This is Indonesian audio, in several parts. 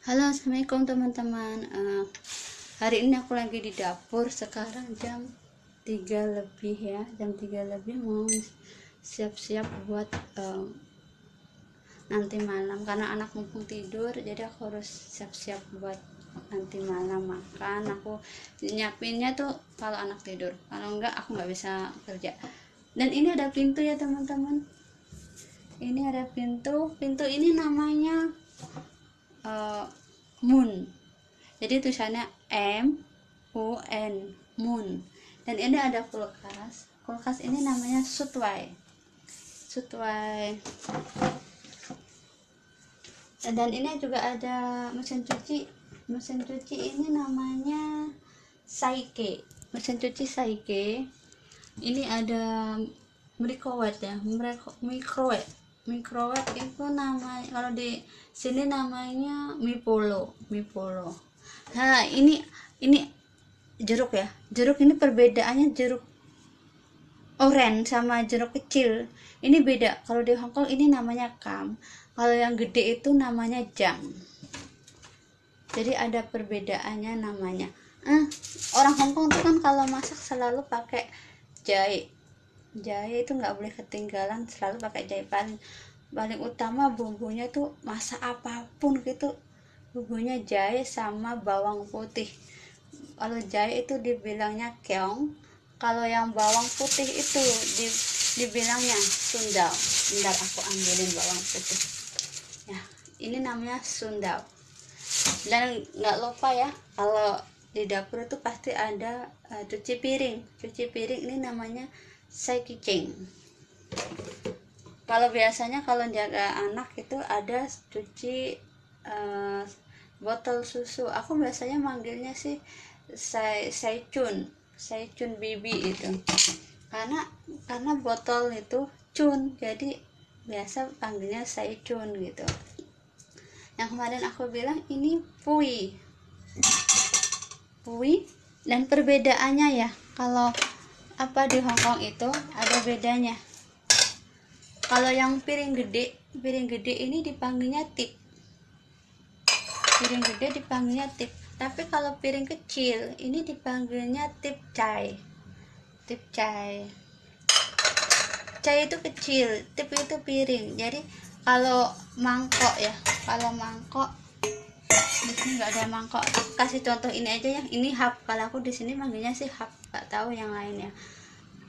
Halo, assalamualaikum teman-teman. Hari ini aku lagi di dapur. Sekarang jam 3 lebih ya. Jam 3 lebih mau siap-siap buat nanti malam. Karena anak mumpung tidur, jadi aku harus siap-siap buat nanti malam makan. Aku nyiapinnya tuh kalau anak tidur. Kalau enggak, aku nggak bisa kerja. Dan ini ada pintu ya teman-teman. Ini ada pintu. Pintu ini namanya moon. Jadi tulisannya MUN, moon. Dan ini ada kulkas ini namanya Sutway. Dan ini juga ada mesin cuci ini namanya Saike. Mesin cuci Saike ini ada microwave ya, microwave itu namanya, kalau di sini namanya Mipolo. Nah, ini jeruk ya. Jeruk ini perbedaannya, jeruk orange sama jeruk kecil ini beda. Kalau di Hongkong ini namanya kam, kalau yang gede itu namanya jam. Jadi ada perbedaannya namanya. Orang Hongkong tuh kan kalau masak selalu pakai jahe itu nggak boleh ketinggalan, selalu pakai jahe. Paling utama bumbunya tuh masak apapun gitu, bumbunya jahe sama bawang putih. Kalau jahe itu dibilangnya keong, kalau yang bawang putih itu dibilangnya sundal. Bentar aku ambilin bawang putih ya, ini namanya sundal. Dan nggak lupa ya, kalau di dapur itu pasti ada cuci piring ini namanya saikicing. Kalau biasanya kalau jaga anak itu ada cuci botol susu. Aku biasanya manggilnya sih Saicun bibi itu. Karena botol itu cun, jadi biasa panggilnya Saicun gitu. Yang kemarin aku bilang ini pui. Dan perbedaannya ya, kalau apa di Hongkong itu ada bedanya. Kalau yang piring gede ini dipanggilnya tip. Tapi kalau piring kecil ini dipanggilnya tip chai. Chai itu kecil, tip itu piring. Jadi kalau mangkok di sini nggak ada mangkok. Kasih contoh ini aja ya, ini hap. Kalau aku di sini manggilnya sih hap, nggak tahu yang lainnya.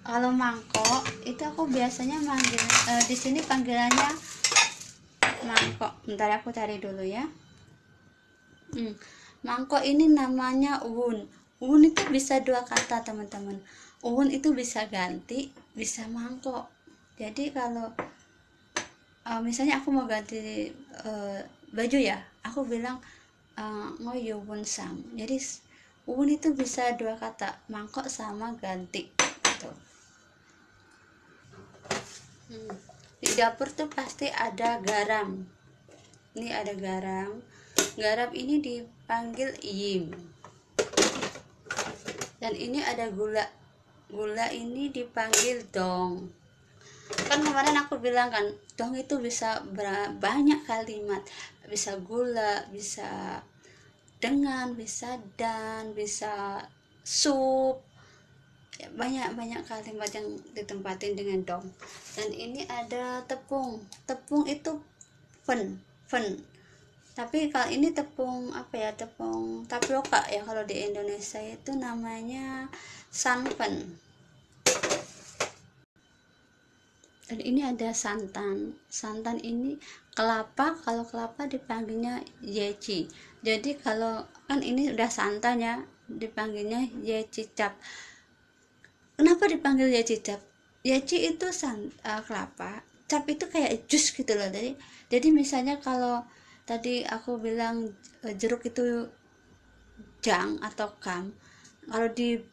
Kalau mangkok itu aku biasanya manggil di sini panggilannya mangkok. Bentar aku cari dulu ya. Mangkok ini namanya uhun. Uhun itu bisa dua kata teman-teman. Uhun itu bisa ganti, bisa mangkok. Jadi kalau misalnya aku mau ganti baju ya, aku bilang ngoyo wun sam. Jadi uhun itu bisa dua kata, mangkok sama ganti gitu. Di dapur tuh pasti ada garam. Ini ada garam. Garam ini dipanggil yim. Dan ini ada gula. Gula ini dipanggil dong. Kan kemarin aku bilang kan, dong itu bisa banyak kalimat. Bisa gula, bisa dengan, bisa dan, bisa sup. Ya, banyak kalimat yang ditempatin dengan dong. Dan ini ada tepung. Tepung itu fen. Tapi kalau ini tepung apa ya, tepung tapioka ya, kalau di Indonesia itu namanya sanpen. Dan ini ada santan ini kelapa. Kalau kelapa dipanggilnya yeci. Jadi kalau kan ini udah santan ya, dipanggilnya yeci cap. Kenapa dipanggil yeci cap? Yeci itu kelapa, cap itu kayak jus gitu loh. Jadi misalnya kalau tadi aku bilang jeruk itu jang atau kam, kalau di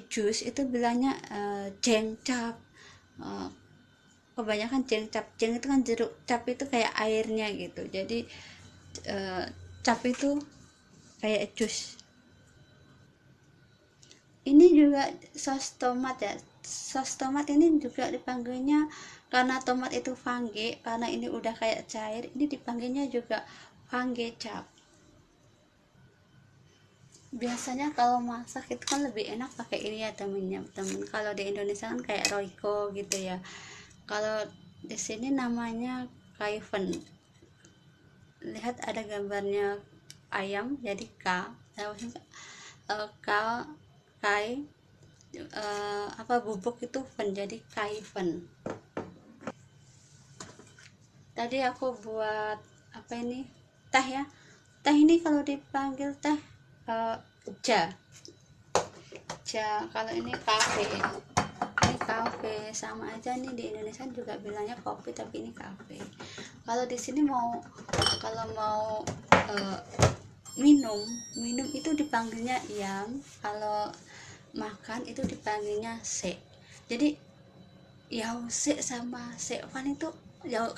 jus itu bilangnya jeng cap. Kebanyakan jeng cap. Jeng itu kan jeruk, cap itu kayak airnya gitu. Jadi cap itu kayak jus. Ini juga sos tomat ya. Sos tomat ini juga dipanggilnya, karena tomat itu fungi, karena ini udah kayak cair, ini dipanggilnya juga fungi cap. biasanya kalau masak itu kan lebih enak pakai ini ya temen-temen. Kalau di Indonesia kan kayak Royco gitu ya. Kalau di sini namanya kaifen. Lihat ada gambarnya ayam jadi k kai apa bubuk itu fen jadi kaifen. Tadi aku buat apa ini, teh ya. Teh ini kalau dipanggil teh ja ja, kalau ini kafe, ini kafe sama aja nih, di Indonesia juga bilangnya kopi tapi ini kafe. Kalau di sini kalau mau eh, minum minum itu dipanggilnya yang, kalau makan itu dipanggilnya se. Jadi yause sama sevan itu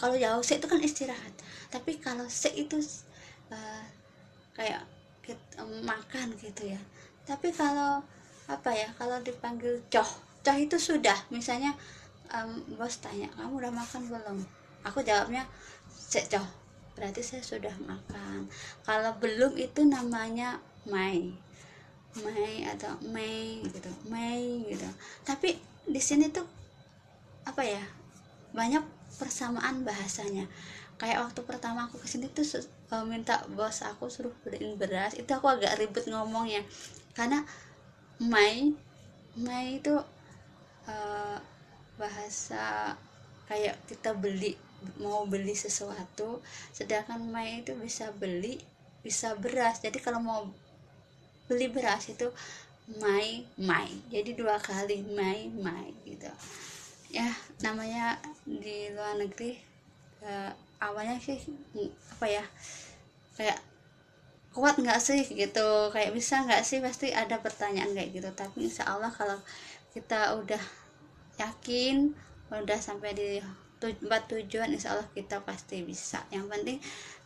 kalau yause itu kan istirahat, tapi kalau se itu uh, kayak makan gitu ya. Tapi kalau apa ya, kalau dipanggil coh itu sudah, misalnya bos tanya kamu udah makan belum, aku jawabnya se coh, berarti saya sudah makan. Kalau belum itu namanya mai atau mei gitu, mei gitu. Tapi di sini tuh apa ya, banyak persamaan bahasanya. Kayak waktu pertama aku kesini tuh minta bos aku suruh beliin beras, itu aku agak ribet ngomongnya karena mai itu uh, bahasa kayak kita mau beli sesuatu, sedangkan mai itu bisa beli bisa beras. Jadi kalau mau beli beras itu mai jadi dua kali mai gitu ya. Namanya di luar negeri awalnya sih apa ya, kayak kuat nggak sih gitu, kayak bisa nggak sih, pasti ada pertanyaan kayak gitu. Tapi insya Allah kalau kita udah yakin, udah sampai di tempat tujuan, insya Allah kita pasti bisa. Yang penting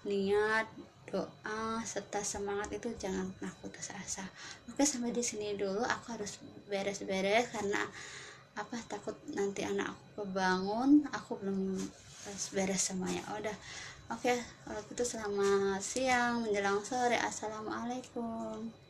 niat, doa serta semangat itu jangan pernah putus asa. Oke, sampai di sini dulu, aku harus beres-beres karena apa, takut nanti anak aku kebangun, aku belum beres semuanya. Udah oke, kalau gitu selamat siang menjelang sore. Assalamualaikum.